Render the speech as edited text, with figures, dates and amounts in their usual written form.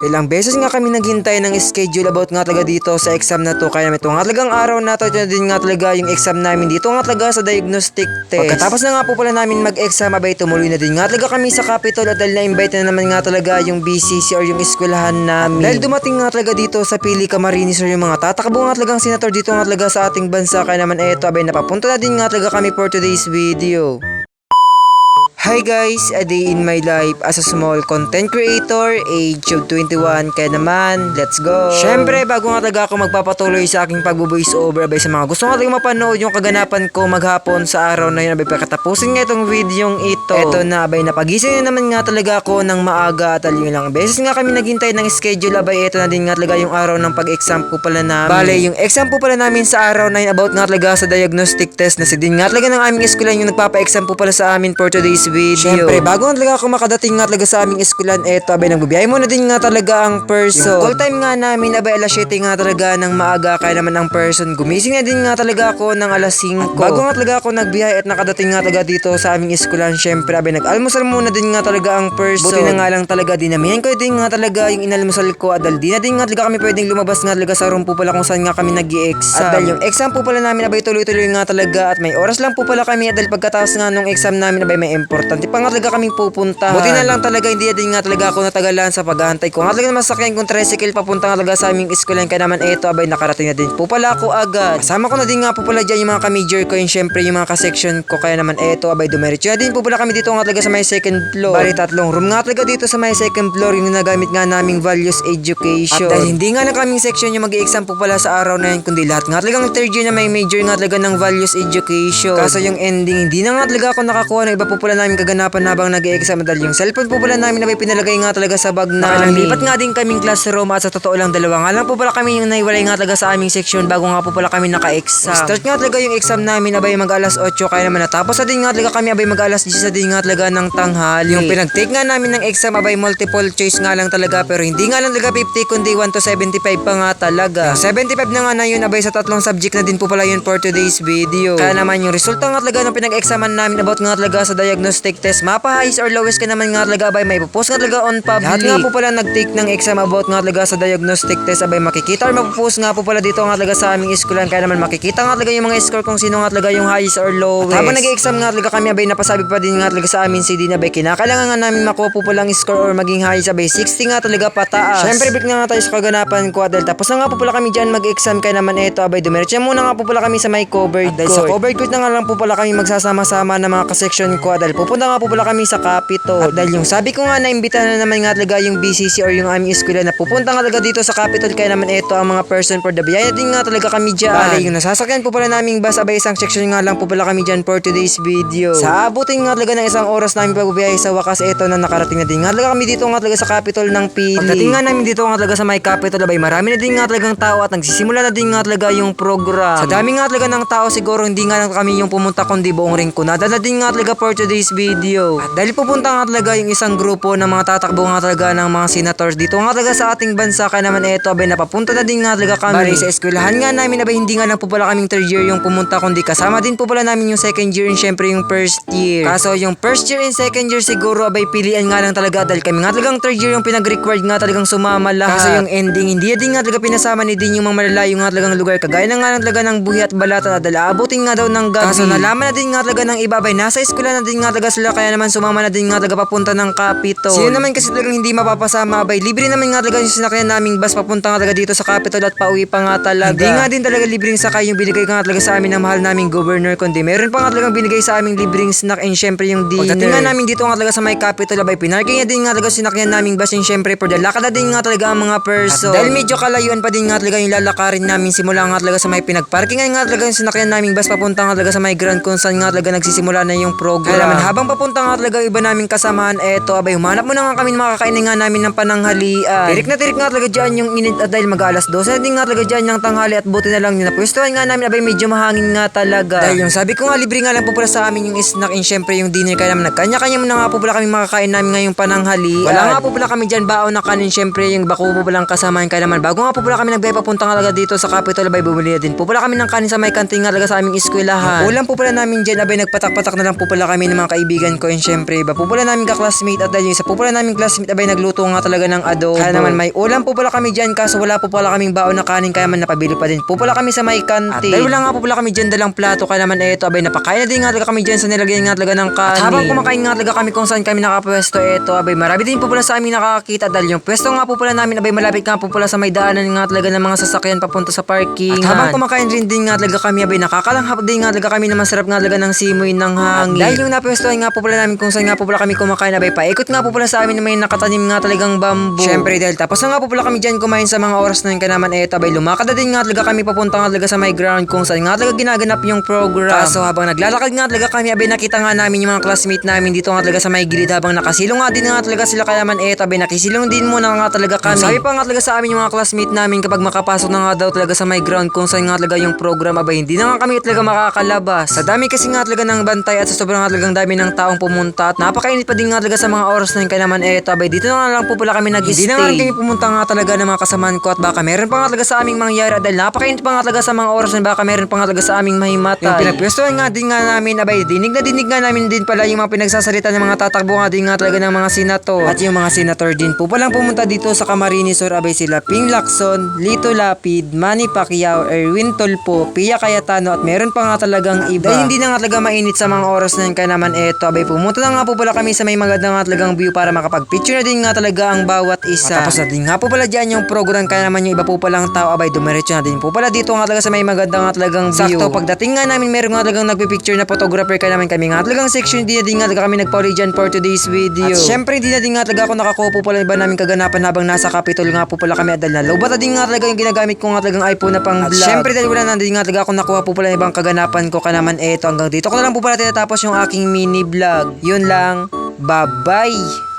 Ilang beses nga kami naghintay ng schedule about nga talaga dito sa exam na to. Kaya ito nga talagang araw na to, ito na din nga talaga yung exam namin dito nga talaga sa diagnostic test. Pagkatapos na nga po pala namin mag-exam, abay tumuloy na din nga talaga kami sa Capitol at dahil na-invite na naman nga talaga yung BCC or yung eskwelahan namin. Dahil dumating nga talaga dito sa Pili Camarines or yung mga tatakbo nga talagang senator dito nga talaga sa ating bansa. Kaya naman eto, abay napapunta na din nga talaga kami for today's video. Hi guys, a day in my life as a small content creator, age of 21, kaya naman, let's go! Syempre, bago nga talaga ako magpapatuloy sa aking pag-voice over, abay sa mga gusto nga talaga mapanood yung kaganapan ko maghapon sa araw na yun, abay pagkatapusin nga itong videong ito. Eto na, abay napagising na naman nga talaga ako ng maaga at yun lang beses nga kami naghintay ng schedule, abay eto na din nga talaga yung araw ng pag-exam po pala namin. Bale, yung exam po pala namin sa araw na yun about nga talaga sa diagnostic test na si din nga talaga ng aming eskwela yung nagpapa-exam po pala sa amin for today's video. Syempre, bago nga talaga ako makadating nga talaga sa aming eskwelahan, eto, abay nagbibiyahe muna din nga talaga ang person. Yung call time nga namin, abay alas 7 nga talaga ng maaga, kaya naman ang person gumising na din nga talaga ako ng alas 5. Bago nga talaga ako nagbiyahe at nakadating nga talaga dito sa aming eskwelahan, syempre, abay nag-almusal muna din nga talaga ang person. Buti na nga lang talaga, dinamihan ko din nga talaga yung inalmusal ko at dahil di na din nga talaga kami pwedeng lumabas nga talaga sa room po pala kung saan nga kami nag-i-exam. At dahil yung exam po pala namin, abay tuloy-tuloy nga talaga at may oras lang po pala kami at dahil pagkatapos nga nung exam namin, abay may importante pa nga talaga kaming pupuntahan. Buti na lang talaga hindi din nga talaga ako natagalan sa paghahantay ko nga talaga na masakyan kong tricycle papunta nga talaga sa aming eskwelahan. Kaya naman eto, abay nakarating na din po pala ako agad. Kasama ko na din nga po pala dyan yung mga ka-major ko, yung syempre yung mga ka-section ko. Kaya naman eto, abay dumiretso na din po pala kami dito nga talaga sa may second floor. Bali tatlong room nga talaga dito sa may second floor yung nagamit nga naming values education. At dahil hindi nga lang kaming section yung mag-i-exam po pala sa araw na yun, kundi lahat nga talagang third year na may major nga talaga ng values education. Kaso yung ending, hindi na nga talaga ako nakakuha ng iba po pala namin kaganapan habang nag-i-exam dahil yung cellphone po pala namin na may pinalagay nga talaga sa bag namin. Lipat nga din kaming classroom at sa totoo lang dalawa nga lang po pala kami yung naiwalay nga talaga sa aming section bago nga po pala kami naka-exam. Start nga talaga yung exam namin, abay mag-alas 8, kaya naman natapos na din nga talaga kami, abay mag-alas 10 na din nga talaga ng tanghali. Yung pinag-take nga namin ng exam, abay multiple choice nga lang talaga, pero hindi nga lang talaga 50 kundi 1 to 75 pa nga talaga. Yung 75 na nga na yun, abay sa tatlong subject na din po pala yun for today's video. Kaya naman yung resulta nga talaga ng pinag-examan namin about nga talaga sa diagnostic test, mapa highest or lowest ka naman nga talaga, abay may ipopost nga talaga on public. Lahat nga po pala nag-take ng exam about nga talaga sa diagnostic test, abay makikita or mapopost nga po pala dito nga talaga sa aming eskwelahan. Kaya naman makikita nga talaga yung mga score kung sino nga talaga yung highest or lowest. At habang nag-exam nga talaga kami, abay napasabi pa din nga talaga sa amin CD na abay kinakailangan nga namin makuha po palang score or maging highest, abay 60 nga talaga pataas. Syempre break na nga tayo sa kaganapan ko at dahil tapos na nga po pala kami dyan mag-exam. Kaya naman eto, abay dumiretso muna nga po pala kami sa may covered court. Dahil sa covered court na nga lang po pala kami magsasama-sama ng mga ka-section ko at dahil pupunta nga po pala kami sa Capitol. At dahil yung sabi ko nga naimbita na naman nga talaga yung BCC or yung aming eskwela na pupunta nga talaga dito sa Capitol. Kaya naman eto ang mga person for the biyaya din nga talaga kami dyan. Bale yung nasasakyan po pala naming bus, abay isang section nga lang po pala kami dyan for today's video. Sa abutin nga talaga ng isang oras namin pagbibiyahe, sa wakas eto na nakarating na din nga talaga kami dito nga talaga sa Capitol ng Pili. Pagdating nga namin dito nga talaga sa may Capitol, abay marami na din nga talagang tao at nagsisimula na din nga talaga yung program. Sa dami nga talaga ng tao, siguro hindi nga lang kami yung pumunta kundi buong ringkunada na din nga talaga for today's video. At dahil pupunta nga talaga yung isang grupo ng mga tatakbo nga talaga ng mga senators dito nga talaga sa ating bansa. Kaya naman eto, abay napapunta na din nga talaga kami. Bali sa eskwelahan nga namin, abay hindi nga lang po pala kaming third year yung pumunta kundi kasama din po pala namin yung second year and syempre yung first year. Kaso yung first year and second year siguro abay pilian nga lang talaga dahil kami nga talagang third year yung pinag-required nga talagang sumama lahat. Kaso yung ending, hindi din nga talaga pinasama ni din yung mga malalayo nga talagang lugar kagaya na nga lang talaga ng Buhi at Balata na dahil aabutin nga daw ng gabi. Kaso nalaman na din nga talaga ng iba, abay nasa eskwela na din nga talaga sila, kaya naman sumama na din nga talaga papunta ng Capitol. Sino naman kasi talagang hindi mapapasama, abay libre naman nga talaga yung sinakyan naming bus papunta nga talaga dito sa Capitol at pauwi pa nga talaga. Hindi nga din talaga libreng sakay yung binigay nga talaga sa amin ng mahal naming governor, kundi meron pa nga talagang binigay sa aming libreng snack and syempre yung dinner. Pagdating nga namin dito nga talaga sa may Capitol, abay pinarking na din nga talaga sinakyan naming bus and syempre for the lakad na din nga talaga ang mga person. At dahil medyo kalayuan pa din nga talaga yung lalakarin namin simula nga talaga sa may pinagparkingan nga talaga yung sinakyan naming bus papunta nga talaga sa may ground kung saan nga talaga nagsisimula na yung program. Kaya naman habang papunta nga talaga iba naming kasamahan, eto abay humanap muna nga kami makakainin nga namin ng pananghalian. Tirik na tirik nga talaga dyan yung init at dahil mag-alas 12 na din nga talaga dyan yung tanghali at buti na lang yung napwestuhan nga namin, abay medyo mahangin nga talaga. Dahil yung sabi ko nga libre nga lang po pala sa amin yung snack and syempre yung dinner, kaya naman nagkanya-kanya muna nga po pala kami makakain namin ngayong pananghalian. Wala nga po pala kami dyan baon na kanin, syempre yung bako po palang kasamahan. Kaya naman bago nga po pala kami nagbay papunta nga talaga dito sa Capitol, abay bumili na din po pala kami ng kanin sa may kantin nga talaga sa aming eskwelahan. Ulam po pala namin dyan, abay nagpatak-patak na lang po pala kami ng mga kaibigan ko, and syempre iba po pala namin ka-classmate, at dahil yung isa po pala namin classmate abay nagluto nga talaga ng adobo. Kaya naman may ulam po pala kami dyan, kaso wala po pala kaming baon na kanin, kaya man napabili pa din po pala kami sa may kantin. At dahil wala nga po pala kami dyan dalang plato, kaya naman eto abay napakain na din nga talaga kami dyan sa nilagyan nga talaga ng kanin. At habang kumakain nga talaga kami kung saan kami nakapwesto, eto abay marami din po pala sa amin nakakita, dahil yung pwesto nga po pala namin abay malapit nga po pala sa may daanan nga talaga ng mga sasakyan papunta sa parking. At habang kumakain rin din nga talaga kami abay nakakalanghap din nga talaga kami na masarap nga talaga ng simoy ng hangin. At dahil yung napwestohan nga po pala namin kung saan nga po pala kami kumakain abay paikot nga po pala sa amin na may nakatanim nga talagang bamboo. Syempre dahil tapos na nga po pala kami dyan kumain sa mga oras na yun, kaya naman eto abay lumakad na din nga talaga kami papunta nga talaga sa may ground kung saan nga talaga ginaganap yung program. Kaso habang naglalakad nga talaga kami abay nakita nga namin yung mga classmate namin dito nga talaga sa may gilid habang nakasilong nga din nga talaga sila, kaya naman eto abay nakisilong din muna nga talaga kami. Sabi pa nga talaga sa amin yung mga classmate namin kapag makapasok na nga daw talaga sa may ground kung saan nga talaga yung program abay hindi na nga kami talaga makakalabas. Sa dami kasi nga talaga ng bantay at sa sobrang nga talagang dami ng taong pumunta at napakainit pa din nga talaga sa mga oras na yun, kaya naman eto abay dito na nga lang po pala kami nag-stay. Hindi na nga rin kami pumunta nga talaga ng mga kasamahan ko at baka meron pa nga talaga sa aming mangyari dahil napakainit pa nga talaga sa mga oras na baka meron pa nga talaga sa aming mahimatay. Yung pinagpwestuhan nga din nga namin abay dinig nga namin din pala yung mga pinagsasalita ng mga tatakbo nga din nga talaga ng mga senator. At yung mga senator din po palang pumunta dito sa Camarines Sur abay sila Ping Lacson, Lito Lapid, Manny Pacquiao, Erwin Tolpo, Pia Cayetano at meron pa nga talagang iba. Dahil hindi na nga talaga mainit sa mga oras na yun, kaya naman eto abay pumunta na nga po pala kami sa may maganda nga talagang view para makapag-picture na din nga talaga ang bawat isa. Tapos na din nga po pala dyan yung program, kaya naman yung iba po palang tao abay dumiretso na din po pala dito nga talaga sa may maganda nga talagang view. Sakto pagdating nga namin meron nga talagang nagpipicture na photographer, kaya naman kami nga talagang section din na din nga talaga kami nagpauli dyan for today's video. At syempre hindi na din nga talaga ako nakakuha po pala iba namin kaganapan habang nasa Capitol nga po pala kami at dahil na low bata din nga talaga yung ginagamit ko nga talagang iPhone na pang vlog. At syempre dahil wala na din nga talaga ako nakuha po pala ibang kaganapan ko, kaya naman eto hanggang dito ko na lang po pala tinatapos yung aking mini vlog. Yun lang, bye bye.